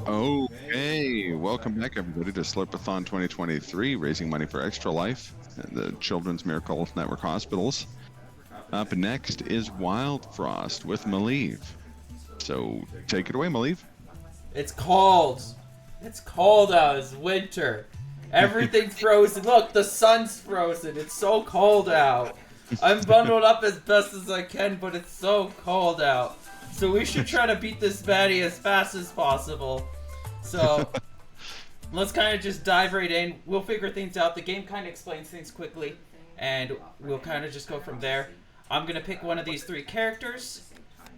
Okay, welcome back everybody to Slurpathon 2023, raising money for Extra Life and the Children's Miracle Network Hospitals. Up next is Wildfrost with Mileve. So take it away, Mileve. It's cold. It's cold out. It's winter. Everything's frozen. Look, the sun's frozen. It's so cold out. I'm bundled up as best as I can, but it's so cold out. So we should try to beat this baddie as fast as possible. So let's kind of just dive right in. We'll figure things out. The game kind of explains things quickly, and we'll kind of just go from there. I'm going to pick one of these three characters,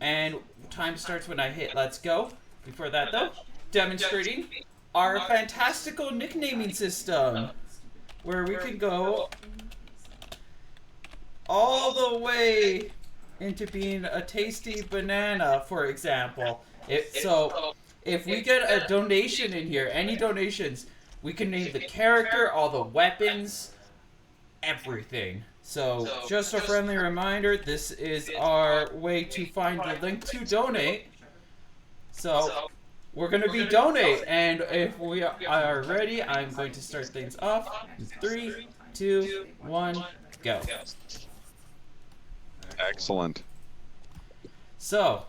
and time starts when I hit let's go. Before that, though, demonstrating our fantastical nicknaming system, where we can go all the way into being a tasty banana, for example. If we get a donation in here, any donations, we can name the character, all the weapons, everything. So, just a friendly reminder, this is our way to find the link to donate. So, we're going to be donate, and if we are ready, I'm going to start things off. 3, 2, 1, go. Excellent. So,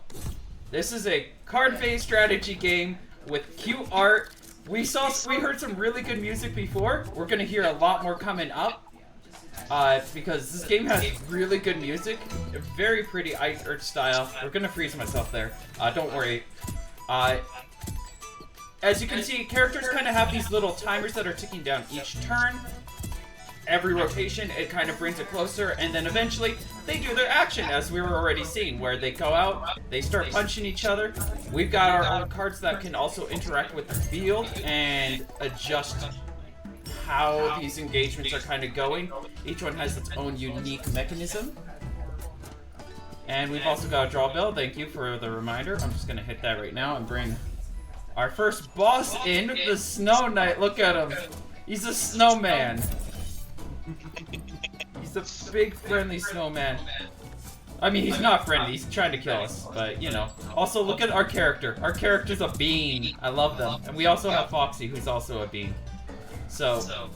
this is a card-based strategy game with cute art. We heard some really good music before. We're going to hear a lot more coming up. Because this game has really good music, a very pretty art style. We're gonna freeze myself there. Don't worry. As you can see, characters kind of have these little timers that are ticking down each turn. Every rotation, it kind of brings it closer, and then eventually they do their action, as we were already seeing, where they go out, they start punching each other. We've got our own cards that can also interact with the field and adjust how these engagements are kind of going. Each one has its own unique mechanism. And we've also got a draw bill. Thank you for the reminder. I'm just going to hit that right now and bring our first boss in, the Snow Knight. Look at him. He's a snowman. He's a big friendly snowman. I mean, he's not friendly. He's trying to kill us, but you know. Also, look at our character. Our character's a bean. I love them. And we also have Foxy, who's also a bean. So,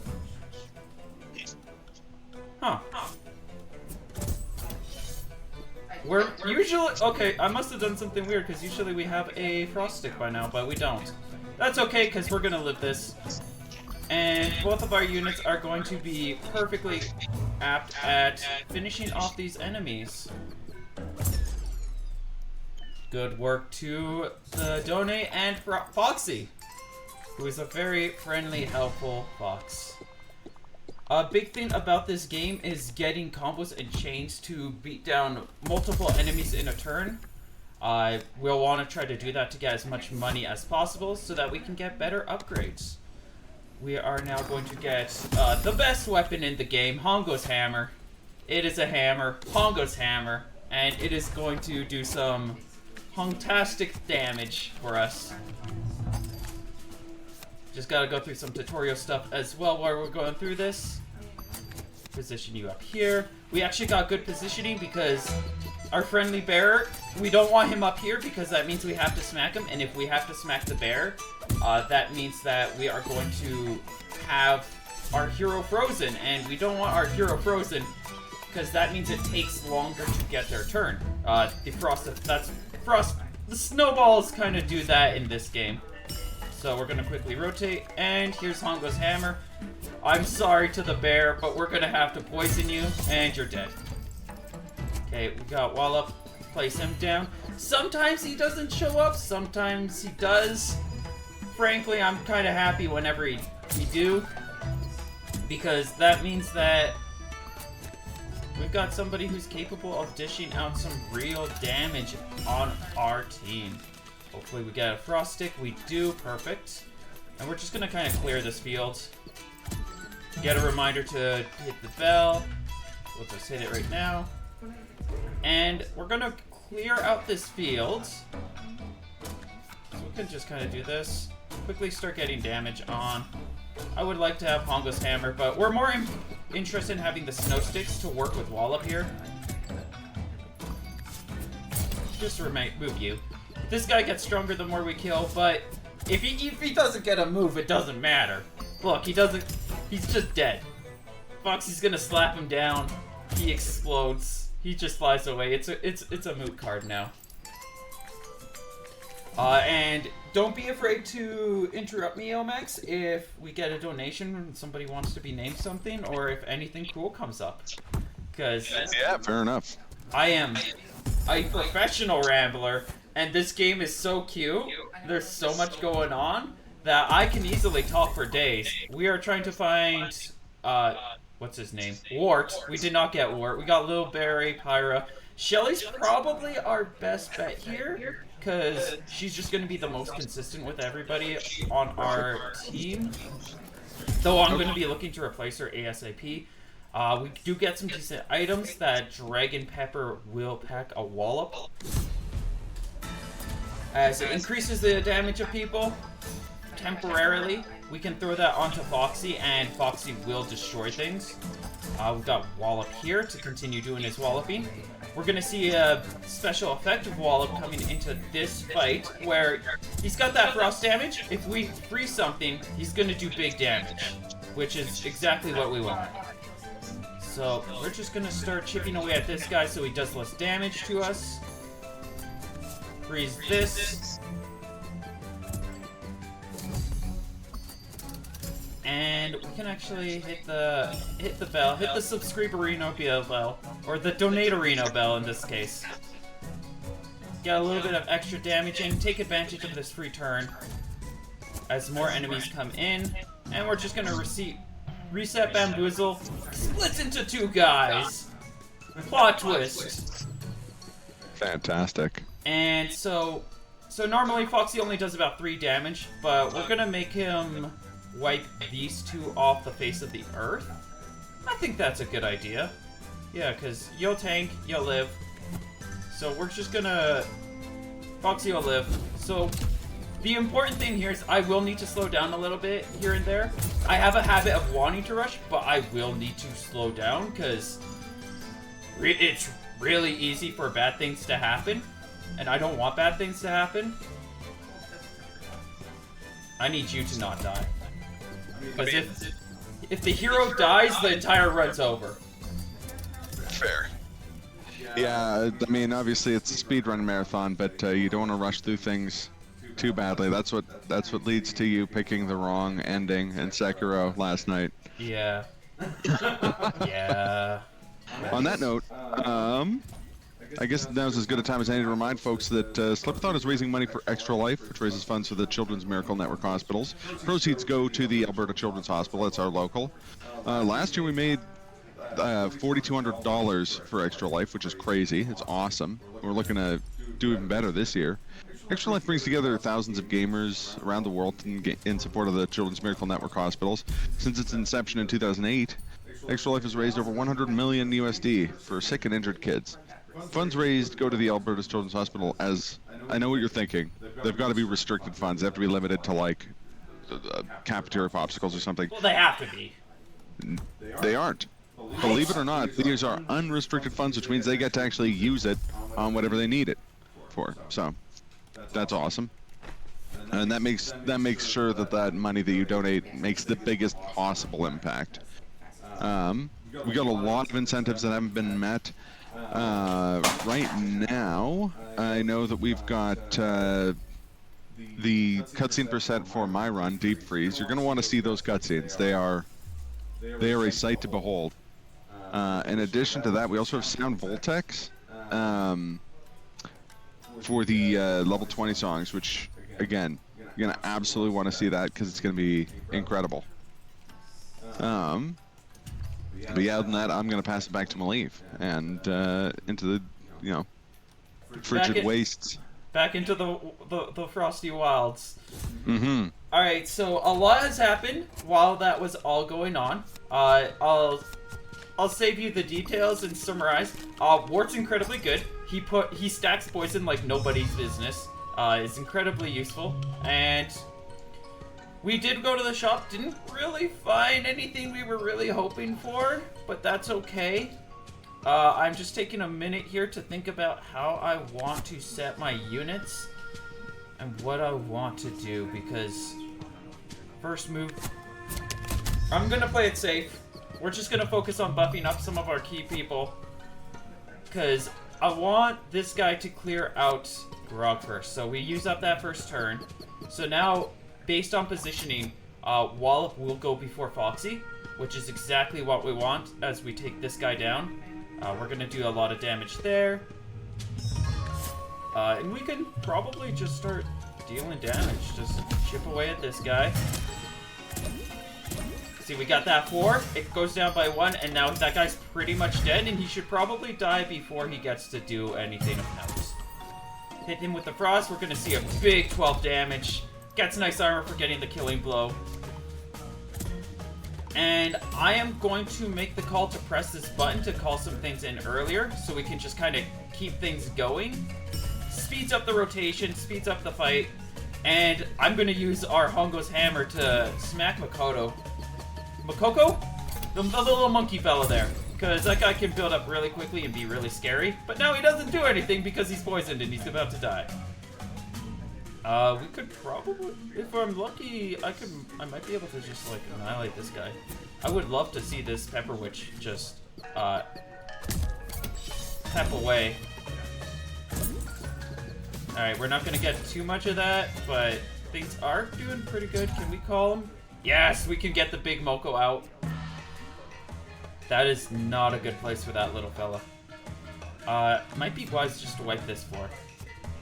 we're usually, okay, I must have done something weird, because usually we have a frost stick by now, but we don't. That's okay, because we're going to live this. And both of our units are going to be perfectly apt at finishing off these enemies. Good work to the Donate and Foxy, who is a very friendly, helpful fox. A big thing about this game is getting combos and chains to beat down multiple enemies in a turn. We'll want to try to do that to get as much money as possible so that we can get better upgrades. We are now going to get the best weapon in the game, Hongo's Hammer. It is a hammer, Hongo's Hammer, and it is going to do some fantastic damage for us. Just gotta go through some tutorial stuff as well while we're going through this. Position you up here. We actually got good positioning because our friendly bear, we don't want him up here because that means we have to smack him. And if we have to smack the bear, that means that we are going to have our hero frozen. And we don't want our hero frozen because that means it takes longer to get their turn. The snowballs kind of do that in this game. So we're going to quickly rotate, and here's Hongo's Hammer. I'm sorry to the bear, but we're going to have to poison you, and you're dead. Okay, we got Wallop. Place him down. Sometimes he doesn't show up, sometimes he does. Frankly, I'm kind of happy whenever he do, because that means that we've got somebody who's capable of dishing out some real damage on our team. Hopefully we get a frost stick. We do. Perfect. And we're just going to kind of clear this field. Get a reminder to hit the bell. We'll just hit it right now. And we're going to clear out this field. So we can just kind of do this. Quickly start getting damage on. I would like to have Hongo's Hammer, but we're more interested in having the snow sticks to work with Wallop here. Just move you. This guy gets stronger the more we kill, but If he doesn't get a move, it doesn't matter. Look, he doesn't. He's just dead. Foxy's gonna slap him down. He explodes. He just flies away. It's a moot card now. And don't be afraid to interrupt me, Omax, if we get a donation and somebody wants to be named something, or if anything cool comes up. Because yeah, fair enough. I am a professional rambler, and this game is so cute. There's so much going on that I can easily talk for days. We are trying to find, what's his name? Wart. We did not get Wart. We got Lil Berry, Pyra. Shelly's probably our best bet here, because she's just going to be the most consistent with everybody on our team. Though I'm going to be looking to replace her ASAP. We do get some decent items. That Dragon Pepper will pack a wallop, as it increases the damage of people temporarily. We can throw that onto Foxy, and Foxy will destroy things. We've got Wallop here to continue doing his walloping. We're going to see a special effect of Wallop coming into this fight, where he's got that frost damage. If we freeze something, he's going to do big damage, which is exactly what we want. So we're just going to start chipping away at this guy so he does less damage to us. Freeze this. And we can actually hit the bell, hit the subscriberino bell, or the donatorino bell in this case. Get a little bit of extra damage in, take advantage of this free turn as more enemies come in, and we're just gonna reset Bamboozle, splits into two guys. Plot twist. Fantastic. And so normally Foxy only does about 3 damage, but we're gonna make him wipe these two off the face of the earth. I think that's a good idea. Yeah, because you'll tank, you'll live. So we're just gonna... Foxy will live. So the important thing here is I will need to slow down a little bit here and there. I have a habit of wanting to rush, but I will need to slow down because it's really easy for bad things to happen. And I don't want bad things to happen. I need you to not die. Because if the hero dies, the entire run's over. Fair. Yeah, I mean, obviously it's a speedrun marathon, but you don't want to rush through things too badly. That's what leads to you picking the wrong ending in Sekiro last night. Yeah. Yeah. On that note, I guess now's as good a time as any to remind folks that Slurpathon is raising money for Extra Life, which raises funds for the Children's Miracle Network hospitals. Proceeds go to the Alberta Children's Hospital. That's our local. Last year we made $4,200 for Extra Life, which is crazy. It's awesome. We're looking to do even better this year. Extra Life brings together thousands of gamers around the world in support of the Children's Miracle Network hospitals. Since its inception in 2008, Extra Life has raised over 100 million USD for sick and injured kids. Funds raised go to the Alberta Children's Hospital. As I know what you're thinking, they've got to be restricted funds. They have to be limited to like cafeteria popsicles or something. Well, they have to be. They aren't. Believe it or not, these are unrestricted funds, which means they get to actually use it on whatever they need it for. So that's awesome. And that makes sure that money that you donate makes the biggest possible impact. We got a lot of incentives that haven't been met. Right now, I know that we've got the cutscene percent for my run, Deep Freeze. You're going to want to see those cutscenes. They are a sight to behold. In addition to that, we also have Sound Voltex for the level 20 songs, which, again, you're going to absolutely want to see that because it's going to be incredible. But yeah, other than that, I'm going to pass it back to Mileve and into the, frigid wastes. Back into the frosty wilds. Mm-hmm. All right, so a lot has happened while that was all going on. I'll save you the details and summarize. Wart's incredibly good. He stacks poison like nobody's business. It's incredibly useful, and we did go to the shop. Didn't really find anything we were really hoping for, but that's okay. I'm just taking a minute here to think about how I want to set my units. and what I want to do, because first move, I'm gonna play it safe. We're just gonna focus on buffing up some of our key people, because I want this guy to clear out Grog first. So we use up that first turn. So now, based on positioning, Wallop will go before Foxy, which is exactly what we want as we take this guy down. We're gonna do a lot of damage there. And we can probably just start dealing damage. Just chip away at this guy. See, we got that 4. It goes down by 1, and now that guy's pretty much dead, and he should probably die before he gets to do anything of note. Hit him with the Frost. We're gonna see a big 12 damage. Gets nice armor for getting the killing blow. And I am going to make the call to press this button to call some things in earlier, so we can just kind of keep things going. Speeds up the rotation, speeds up the fight, and I'm going to use our Hongo's Hammer to smack Makoto. Makoko? The little monkey fella there. Because that guy can build up really quickly and be really scary. But now he doesn't do anything because he's poisoned and he's about to die. We could probably, if I'm lucky, I might be able to just, like, annihilate this guy. I would love to see this Pepper Witch just, pep away. Alright, we're not gonna get too much of that, but things are doing pretty good. Can we call him? Yes, we can get the big Moko out. That is not a good place for that little fella. Might be wise just to wipe this floor.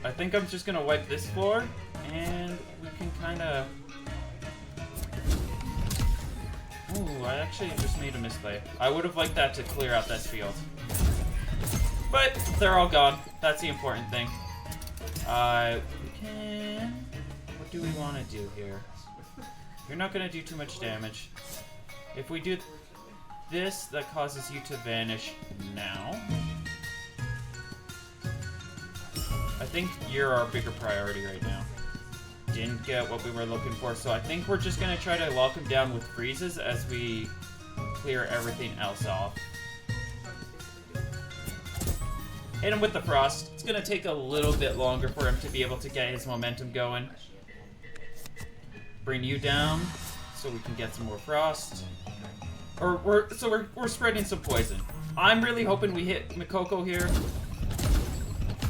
I think I'm just gonna wipe this floor, and we can kinda... Ooh, I actually just made a misplay. I would have liked that to clear out this field. But they're all gone. That's the important thing. We can... What do we want to do here? You're not going to do too much damage. If we do this, that causes you to vanish now. I think you're our bigger priority right now. Didn't get what we were looking for, so I think we're just going to try to lock him down with freezes as we clear everything else off. Hit him with the Frost. It's going to take a little bit longer for him to be able to get his momentum going. Bring you down so we can get some more Frost. Or we're spreading some poison. I'm really hoping we hit Makoko here.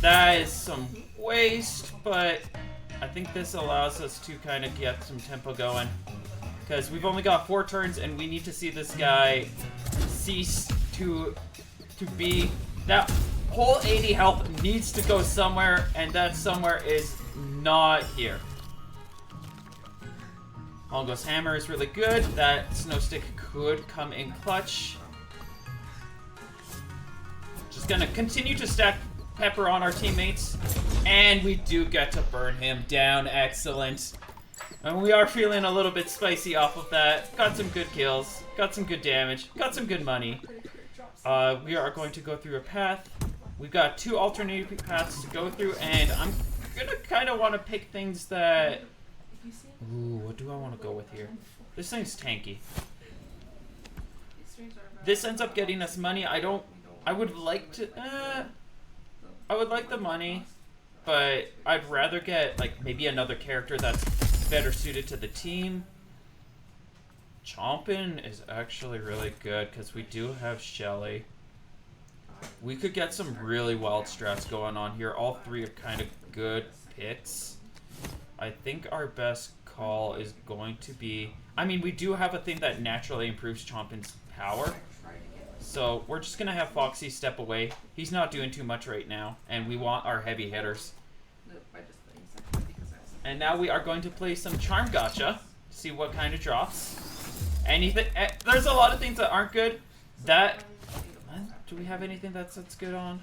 That is some waste, but I think this allows us to kind of get some tempo going. Because we've only got 4 turns and we need to see this guy cease to be... That whole 80 health needs to go somewhere, and that somewhere is not here. Hongo's Hammer is really good. That Snow Stick could come in clutch. Just gonna continue to stack Pepper on our teammates. And we do get to burn him down. Excellent. And we are feeling a little bit spicy off of that. Got some good kills. Got some good damage. Got some good money. We are going to go through a path. We've got 2 alternative paths to go through. And I'm gonna kind of want to pick things that... Ooh, what do I want to go with here? This thing's tanky. This ends up getting us money. I would like to... I would like the money, but I'd rather get, like, maybe another character that's better suited to the team. Chompin is actually really good, because we do have Shelly. We could get some really wild strats going on here. All 3 are kind of good picks. I think our best call is going to be... I mean, we do have a thing that naturally improves Chompin's power. So we're just going to have Foxy step away. He's not doing too much right now, and we want our heavy hitters. And now we are going to play some Charm Gacha. See what kind of drops. Anything... There's a lot of things that aren't good. Do we have anything that's good on?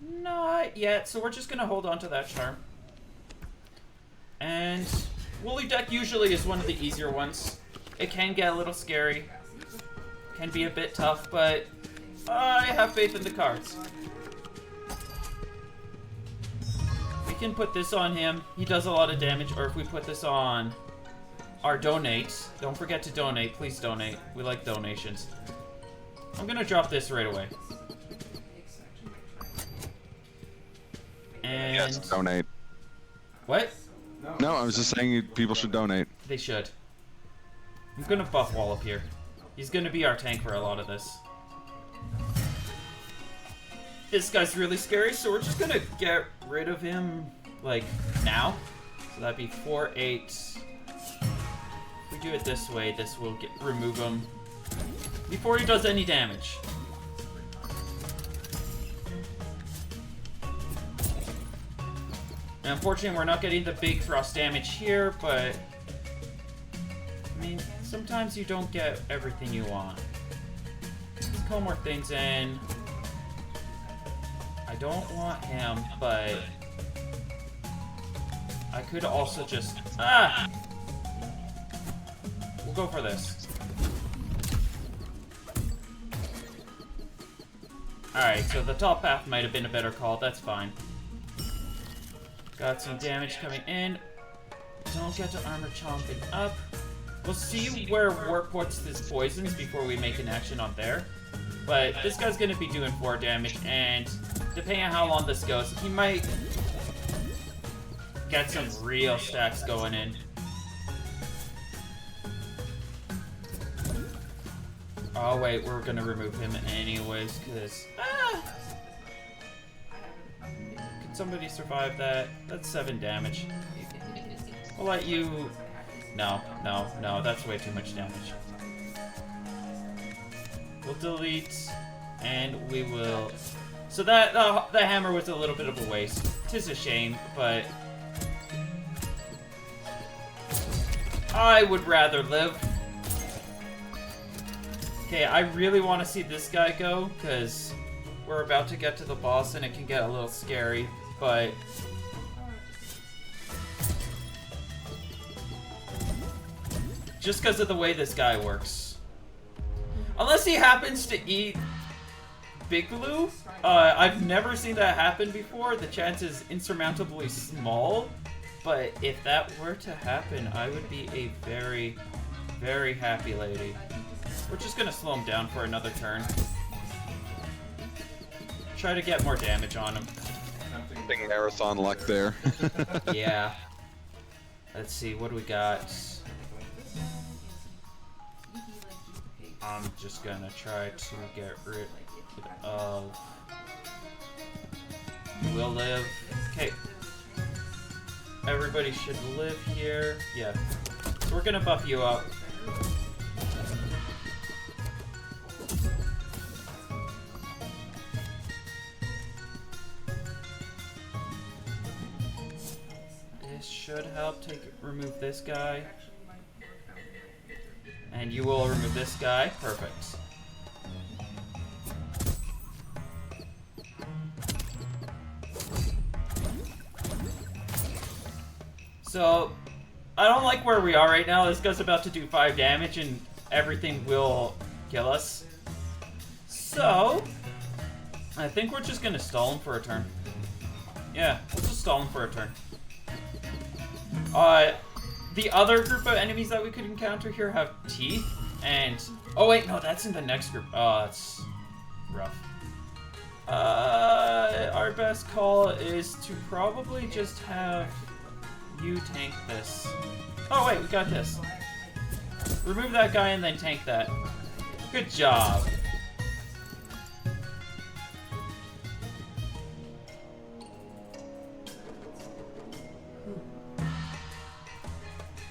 Not yet, so we're just going to hold on to that Charm. And Woolly Deck usually is one of the easier ones. It can get a little scary. Can be a bit tough, but I have faith in the cards. We can put this on him. He does a lot of damage. Or if we put this on our donate. Don't forget to donate. Please donate. We like donations. I'm going to drop this right away. And... Yes, donate. What? No, I was just saying people should donate. They should. I'm gonna buff Wallop here. He's gonna be our tank for a lot of this. This guy's really scary, so we're just gonna get rid of him, like, now. So that'd be 4, 8. If we do it this way, this will remove him before he does any damage. And unfortunately, we're not getting the big frost damage here, but I mean, sometimes you don't get everything you want. Let's call more things in. I don't want him, but I could also just... Ah! We'll go for this. Alright, so the top path might have been a better call. That's fine. Got some damage coming in. Don't get to armor chomping up. We'll see where Warp puts his poisons before we make an action on there. But this guy's going to be doing 4 damage, and depending on how long this goes, he might get some real stacks going in. Oh wait, we're going to remove him anyways, because... Ah! Can somebody survive that? That's 7 damage. We'll let you... No, that's way too much damage. We'll delete, and we will... So that, the hammer was a little bit of a waste. 'Tis a shame, but... I would rather live. Okay, I really want to see this guy go, because we're about to get to the boss and it can get a little scary, but... Just because of the way this guy works. Unless he happens to eat Big Blue, I've never seen that happen before. The chance is insurmountably small, but if that were to happen, I would be a very, very happy lady. We're just gonna slow him down for another turn. Try to get more damage on him. Big marathon luck there. Yeah. Let's see, what do we got? I'm just gonna try to get rid of... We'll live. Okay. Everybody should live here. Yeah. So we're gonna buff you up. This should help remove this guy. And you will remove this guy. Perfect. So, I don't like where we are right now. This guy's about to do 5 damage and everything will kill us. So, I think we're just gonna stall him for a turn. Yeah, we'll just stall him for a turn. The other group of enemies that we could encounter here have teeth, and... Oh wait, no, that's in the next group. Oh, it's rough. Our best call is to probably just have you tank this. Oh wait, we got this. Remove that guy and then tank that. Good job.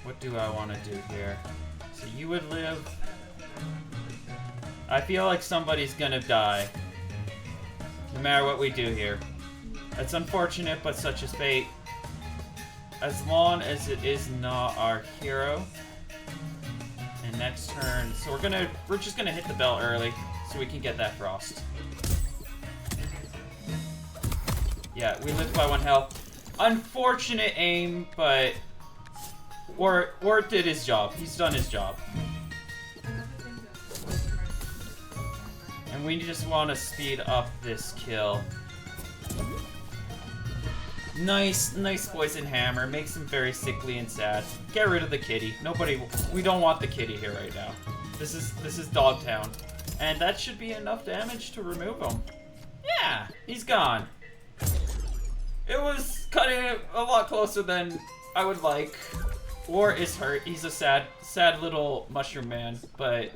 What do I want to do here? So you would live. I feel like somebody's gonna die. No matter what we do here. That's unfortunate, but such is fate. As long as it is not our hero. And next turn, so we're just gonna hit the bell early so we can get that frost. Yeah, we lived by 1 health. Unfortunate aim, but Wart did his job. He's done his job. And we just want to speed up this kill. Nice poison hammer. Makes him very sickly and sad. Get rid of the kitty. We don't want the kitty here right now. This is Dogtown. And that should be enough damage to remove him. Yeah, he's gone. It was cutting it a lot closer than I would like. War is hurt. He's a sad little mushroom man, but...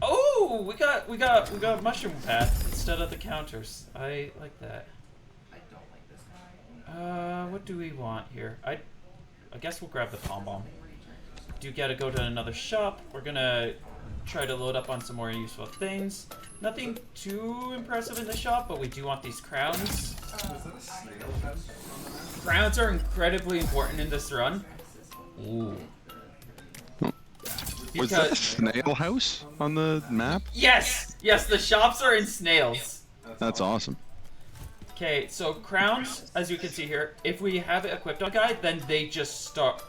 Oh, we got mushroom path instead of the counters. I like that. What do we want here? I guess we'll grab the palm bomb. Do gotta go to another shop. We're gonna try to load up on some more useful things. Nothing too impressive in the shop, but we do want these crowns. Crowns are incredibly important in this run. Ooh. Was that a snail house on the map? Yes! Yes, the shops are in snails. That's awesome. Okay, so crowns, as you can see here, if we have it equipped on guy, then they just start.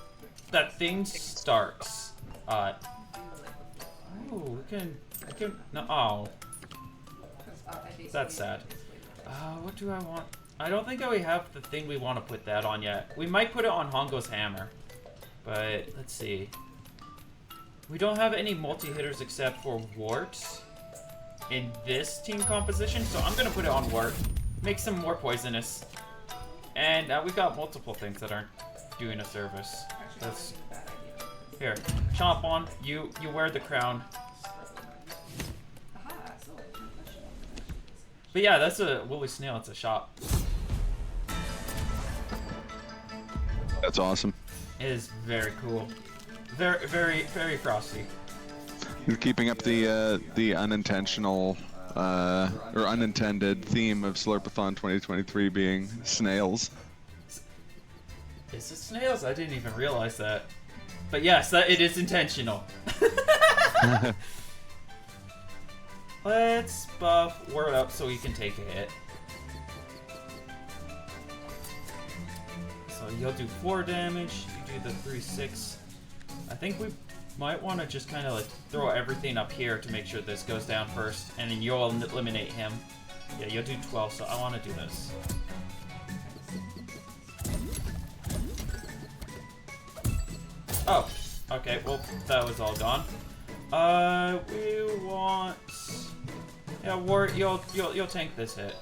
That thing starts. Ooh, we can, no, oh. That's sad. What do I want? I don't think that we have the thing we want to put that on yet. We might put it on Hongo's hammer. But, let's see. We don't have any multi-hitters except for Wart in this team composition, so I'm gonna put it on Wart. Make some more poisonous. And we've got multiple things that aren't doing a service. That's... Here, chomp on. You wear the crown. But yeah, that's a woolly snail. It's a shop. That's awesome. It is very cool. Very, very, very frosty. You're keeping up the unintentional or unintended theme of Slurpathon 2023 being snails. Is it snails? I didn't even realize that. But yes, it is intentional. Let's buff Word up so he can take a hit. So you'll do 4 damage, you do the 3-6. I think we might want to just kind of like throw everything up here to make sure this goes down first, and then you'll eliminate him. Yeah, you'll do 12, so I want to do this. Oh, okay, well, that was all gone. We want... Yeah, Wart, you'll tank this hit.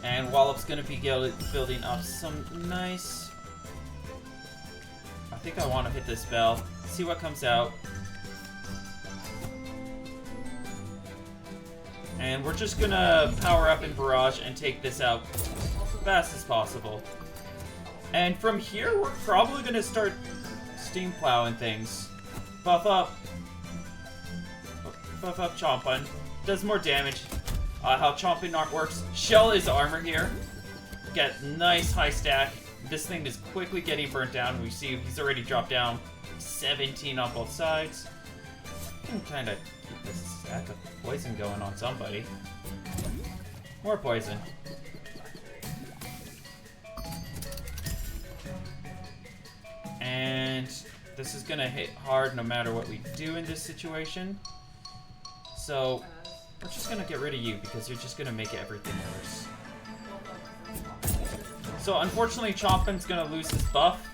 And Wallop's gonna be building up some nice... I think I want to hit this bell. See what comes out. And we're just gonna power up in Barrage and take this out as fast as possible. And from here, we're probably gonna start steam plowing things. Buff up Chompin. Does more damage. How Chomping art works. Shell is armor here. Get nice high stack. This thing is quickly getting burnt down. We see he's already dropped down 17 on both sides. Can kind of keep this stack of poison going on somebody. More poison. And this is gonna hit hard no matter what we do in this situation. So we're just gonna get rid of you because you're just gonna make everything worse. So unfortunately, Chompin's gonna lose his buff.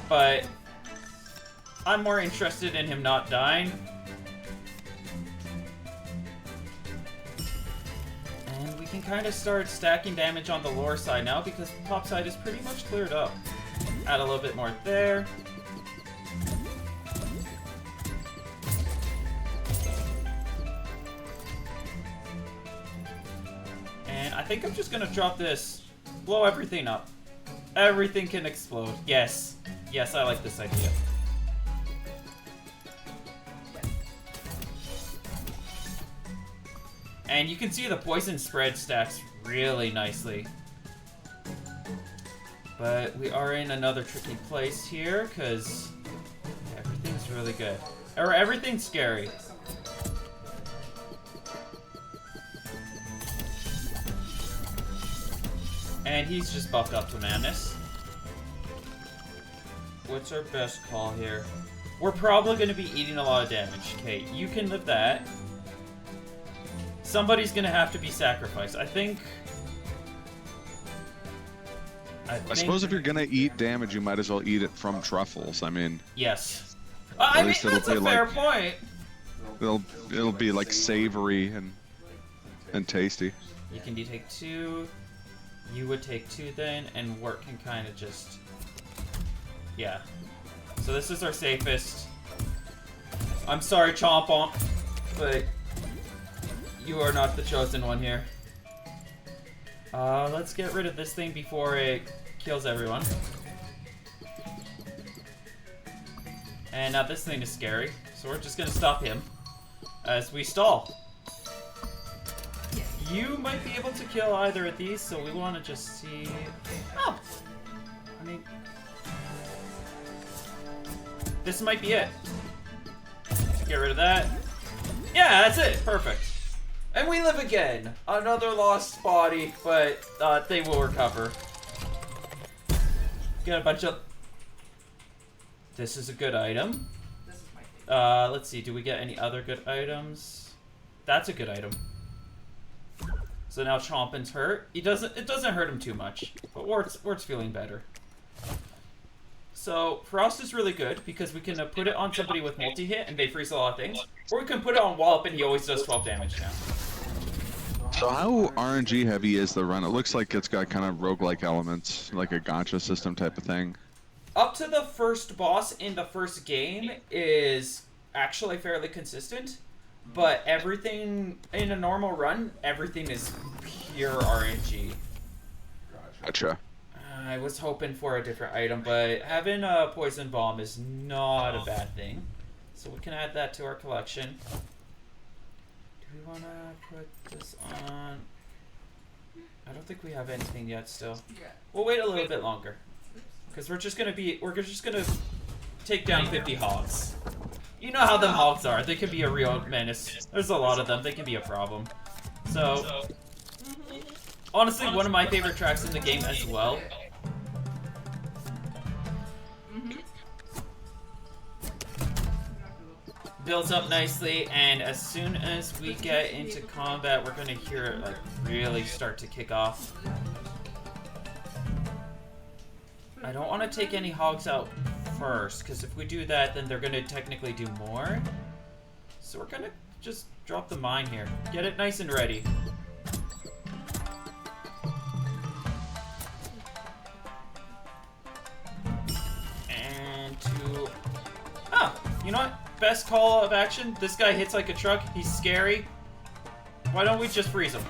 But I'm more interested in him not dying. And we can kind of start stacking damage on the lower side now because the top side is pretty much cleared up. Add a little bit more there. And I think I'm just gonna drop this, blow everything up. Everything can explode. Yes. Yes, I like this idea. And you can see the poison spread stacks really nicely. But we are in another tricky place here, because everything's really good. Or everything's scary. And he's just buffed up to madness. What's our best call here? We're probably going to be eating a lot of damage. Okay, you can live that. Somebody's going to have to be sacrificed. I think... I suppose if you're going to eat damage, you might as well eat it from truffles. I mean... Yes. I mean, least it'll that's a be fair like point. it'll be like savory and tasty. You can take 2. You would take 2 then, and Wart can kind of just... Yeah. So this is our safest. I'm sorry, Chompomp, but you are not the chosen one here. Let's get rid of this thing before it kills everyone. And now this thing is scary, so we're just gonna stop him as we stall. You might be able to kill either of these, so we want to just see... Oh! I mean... This might be it. Get rid of that. Yeah, that's it! Perfect. And we live again! Another lost body, but they will recover. Get a bunch of... This is a good item. Let's see, do we get any other good items? That's a good item. So now Chompin's hurt. It doesn't hurt him too much, but Wart's feeling better. So Frost is really good because we can put it on somebody with multi-hit and they freeze a lot of things. Or we can put it on Wallop and he always does 12 damage now. So how RNG heavy is the run? It looks like it's got kind of roguelike elements, like a gacha system type of thing. Up to the first boss in the first game is actually fairly consistent. But everything in a normal run, everything is pure RNG. Gotcha. I was hoping for a different item, but having a poison bomb is not a bad thing. So we can add that to our collection. Do we want to put this on? I don't think we have anything yet still. We'll wait a little bit longer. Because we're just gonna take down 50 hogs. You know how them hogs are. They can be a real menace. There's a lot of them. They can be a problem. So, honestly, one of my favorite tracks in the game as well. Builds up nicely, and as soon as we get into combat, we're gonna hear it like really start to kick off. I don't want to take any hogs out first, because if we do that, then they're going to technically do more. So we're going to just drop the mine here. Get it nice and ready. And to... Ah, you know what? Best call of action. This guy hits like a truck. He's scary. Why don't we just freeze him?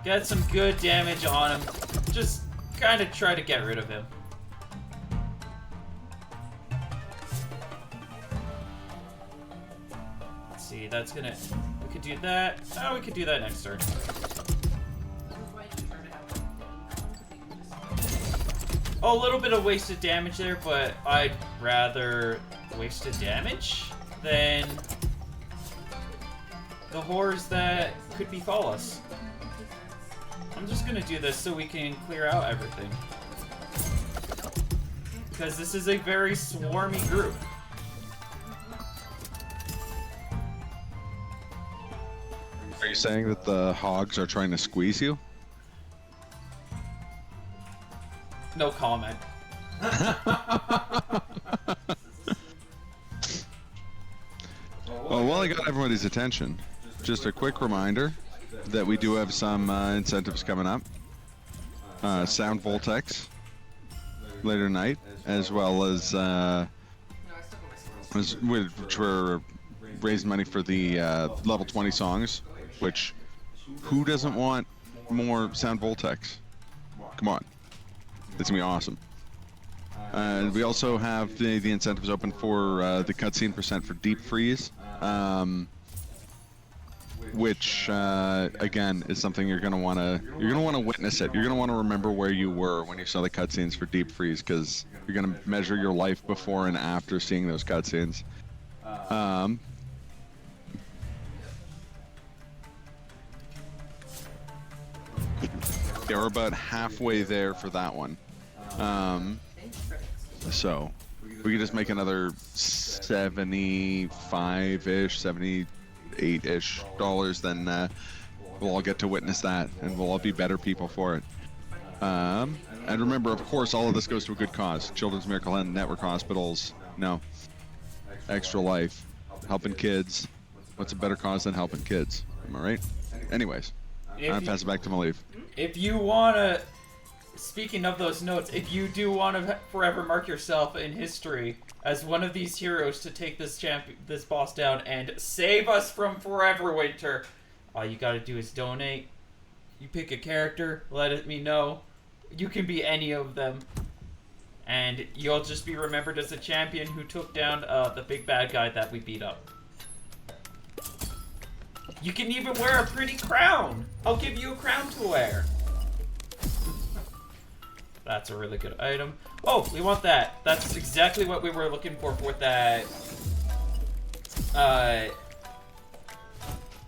Get some good damage on him. Just kind of try to get rid of him. Let's see, that's gonna... We could do that. Oh, we could do that next turn. Oh, a little bit of wasted damage there, but I'd rather wasted damage than the horrors that could befall us. I'm just gonna do this so we can clear out everything. Because this is a very swarmy group. Are you saying that the hogs are trying to squeeze you? No comment. Well, while I got everybody's attention, just a quick reminder that we do have some incentives coming up. Sound Voltex later tonight, as well as which we're raising money for the level 20 songs. Which, who doesn't want more Sound Voltex? Come on, it's gonna be awesome. We also have the incentives open for the cutscene percent for Deep Freeze. Which again is something you're gonna wanna witness it. You're gonna want to remember where you were when you saw the cutscenes for Deep Freeze, because you're gonna measure your life before and after seeing those cutscenes. Yeah, we're about halfway there for that one. So we could just make another 75-ish, 78-ish dollars, then we'll all get to witness that, and we'll all be better people for it. And remember, of course, all of this goes to a good cause. Children's Miracle Network Hospitals. No. Extra Life. Helping kids. What's a better cause than helping kids? Am I right? Anyways, I'm gonna pass it back to Mileve. If you wanna, speaking of those notes, if you do want to forever mark yourself in history as one of these heroes to take this boss down and save us from forever winter, all you gotta do is donate. You pick a character, let me know. You can be any of them, and you'll just be remembered as a champion who took down the big bad guy that we beat up. You can even wear a pretty crown. I'll give you a crown to wear. That's a really good item. Oh, we want that. That's exactly what we were looking for with that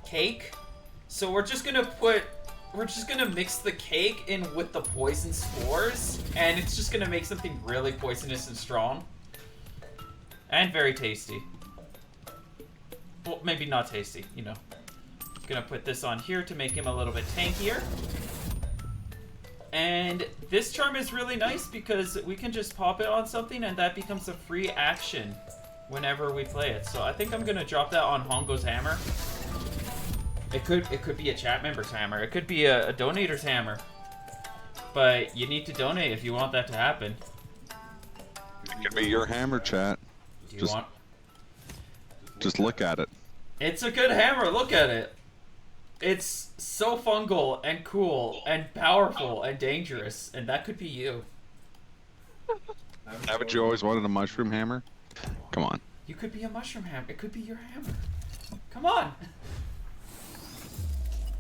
cake. So we're just gonna mix the cake in with the poison spores, and it's just gonna make something really poisonous and strong. And very tasty. Well, maybe not tasty, you know. Gonna put this on here to make him a little bit tankier. And this charm is really nice because we can just pop it on something and that becomes a free action whenever we play it. So I think I'm gonna drop that on Hongo's hammer. It could be a chat member's hammer. It could be a donator's hammer. But you need to donate if you want that to happen. It could be your hammer, chat. Do you want? Just look at it. It's a good hammer. Look at it. It's so fungal and cool and powerful and dangerous, and that could be you. Haven't you always wanted a mushroom hammer? Come on. You could be a mushroom hammer. It could be your hammer. Come on.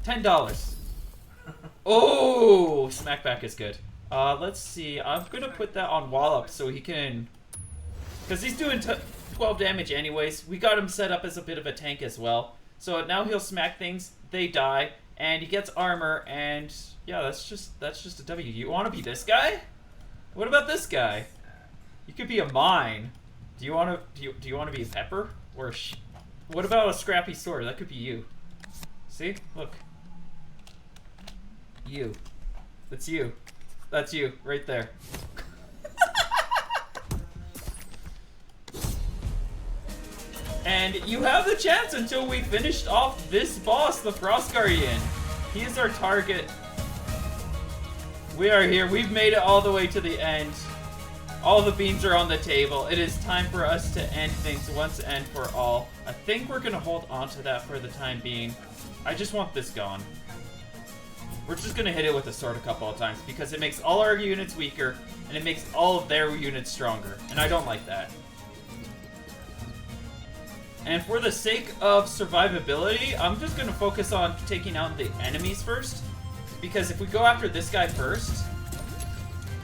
$10. Oh, smackback is good. Let's see. I'm gonna put that on Wallop so he can, because he's doing 12 damage anyways. We got him set up as a bit of a tank as well. So now he'll smack things, they die, and he gets armor, and yeah, that's just a W. You want to be this guy? What about this guy? You could be a mine. Do you want to be a pepper or what about a scrappy sword? That could be you. See? Look. You. That's you. That's you right there. And you have the chance until we finished off this boss, the Frost Guardian. He is our target. We are here. We've made it all the way to the end. All the beans are on the table. It is time for us to end things once and for all. I think we're going to hold on to that for the time being. I just want this gone. We're just going to hit it with a sword a couple of times because it makes all our units weaker and it makes all of their units stronger. And I don't like that. And for the sake of survivability, I'm just going to focus on taking out the enemies first. Because if we go after this guy first,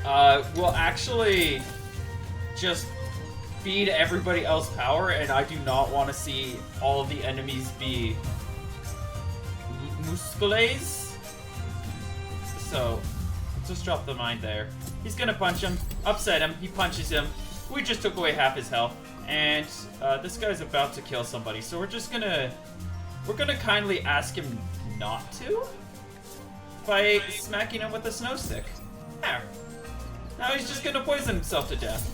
we'll actually just feed everybody else power, and I do not want to see all of the enemies be muscles. So, let's just drop the mine there. He's going to punch him, upset him, he punches him. We just took away half his health. And this guy's about to kill somebody, so we're gonna kindly ask him not to by smacking him with a snow stick. There. Now he's just gonna poison himself to death.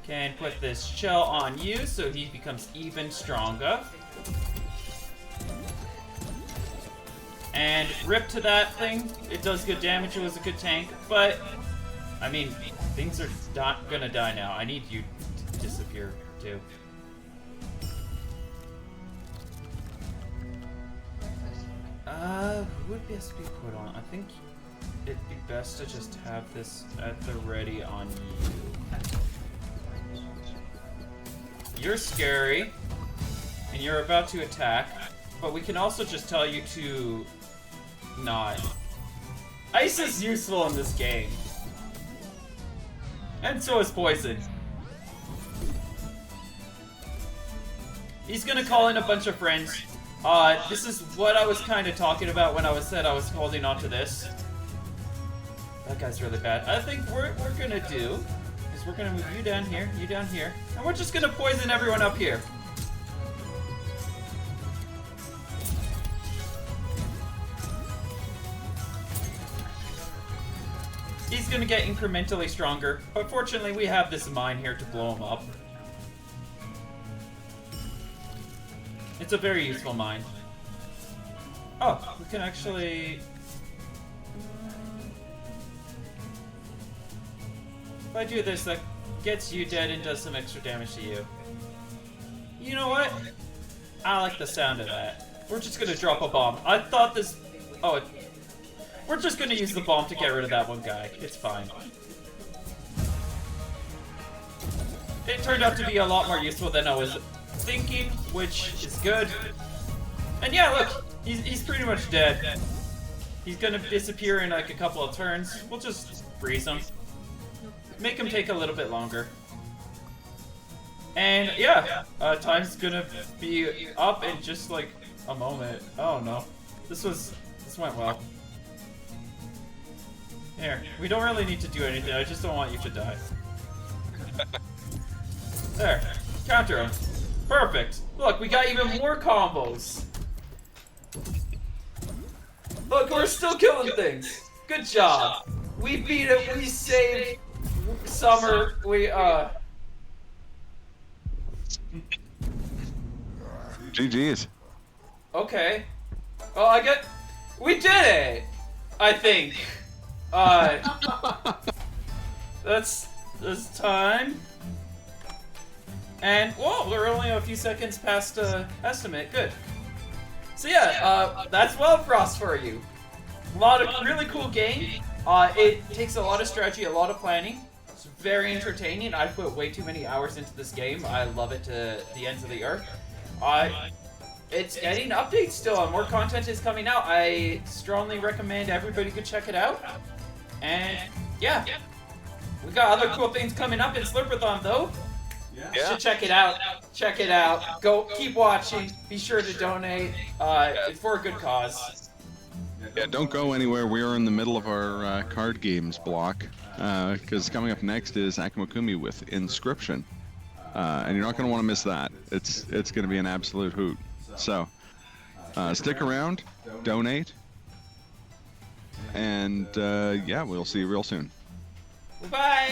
Can put this shell on you so he becomes even stronger. And rip to that thing. It does good damage. It was a good tank. But, I mean, things are not gonna die now. I need you to disappear, too. Who would best be put on? I think it'd be best to just have this at the ready on you. You're scary. And you're about to attack. But we can also just tell you to not. Ice is useful in this game. And so is poison. He's gonna call in a bunch of friends. This is what I was kind of talking about when I said I was holding on to this. That guy's really bad. I think we're gonna do is we're gonna move you down here, and we're just gonna poison everyone up here. He's gonna get incrementally stronger, but fortunately we have this mine here to blow him up. It's a very useful mine. Oh, we can actually... If I do this, that gets you dead and does some extra damage to you. You know what? I like the sound of that. We're just gonna drop a bomb. I thought this... Oh, we're just gonna use the bomb to get rid of that one guy. It's fine. It turned out to be a lot more useful than I was thinking, which is good. And yeah, look, he's pretty much dead. He's gonna disappear in like a couple of turns. We'll just freeze him. Make him take a little bit longer. And yeah, time's gonna be up in just like a moment. Oh no, this went well. Here, we don't really need to do anything. I just don't want you to die. There, counter him. Perfect. Look, we got even more combos. Look, we're still killing things. Good job. We beat it. We saved Summer. GG's. Okay. Well, we did it! I think. That's time. And, whoa, we're only a few seconds past estimate. Good. So yeah, that's Wildfrost for you. A lot of really cool game. It takes a lot of strategy, a lot of planning. It's very entertaining. I put way too many hours into this game. I love it to the ends of the earth. It's getting updates still, and more content is coming out. I strongly recommend everybody go check it out. And yeah, we got other cool things coming up in Slurpathon though. Yeah. You should check it out. Check it out. Go, keep watching. Be sure to donate. It's for a good cause. Yeah, don't go anywhere. We are in the middle of our card games block, because coming up next is Akimakumi with Inscription, and you're not going to want to miss that. It's going to be an absolute hoot. So stick around, donate, and yeah, we'll see you real soon. Bye.